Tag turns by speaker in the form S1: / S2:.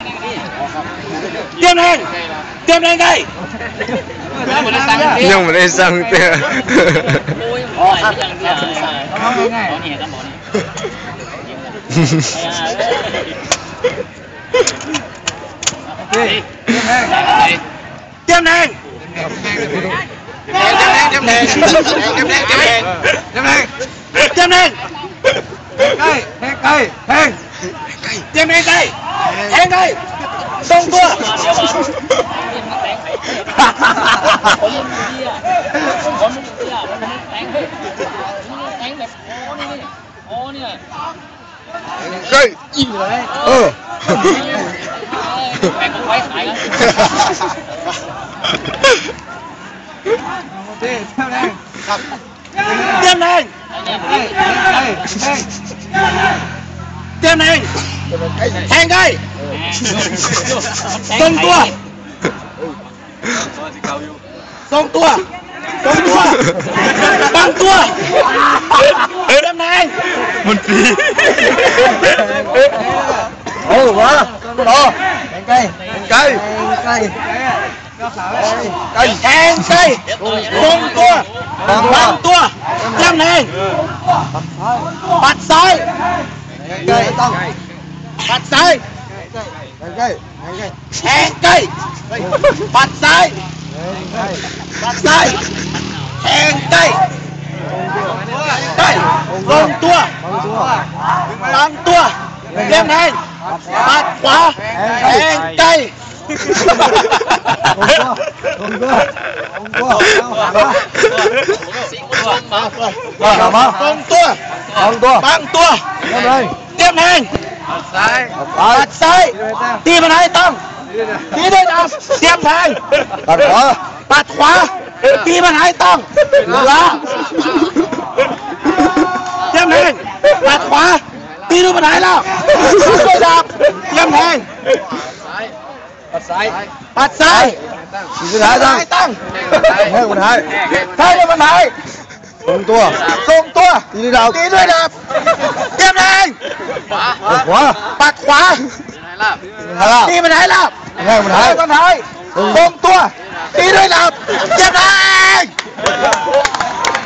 S1: เตรียมแรงเตรียมแรงไง
S2: ยังไม่ได้สั่งเตะ
S1: อ๋อครับอย่างเดียวเอาง่ายนี่ครับหมอนี่เตรียมแรงเตรียมแรงเตรียมแรงเตรียมแรงเตรียมแรงเตรียมแรงเตรียมแรงใกล้ใกล้แทงเตรียมแรงใกล้แทงใกล้ทรงตัว
S2: ใกล้อิ่มเลย
S1: แบ่งไว้ขายกันเตรียมแรงครับเตรียมแรงเตรียมแรงแทงไกลทรงตัวทรงตัวทรงตัวบังตัวเตรียมแรง
S2: มันปี
S1: โอ้วะต่อแทงไกลแทงไกลแทงไกลทรงตัวบังตัวเตรียมแรงปัดซ้ายต้องปัดซ้ายแทงใกล้ปัดซ้ายปัดซ้ายแทงใกล้ใกล้ลงตัวบังตัวเลี้ยงแทงปัดขวาแทงใกล้ลงตัวบังตัวเลี้ยงแทงปัดซ้ายตีมันให้ต้องตีด้วยนะเตรียมแทงปัดขวาตีมันให้ต้องละเตรียมแทงปัดขวาตีด้วยมันให้แล้วด้วยดับเตรียมแทงปัดซ้ายตีมันให้ต้องแทงมันให้แทงด้วยมันให้ทรงตัวตีด้วยดับเตรียมแทงปัดขวาตีมันให้ลาบแทงมันให้ทรงตัวตีด้วยดับเตรียมแทง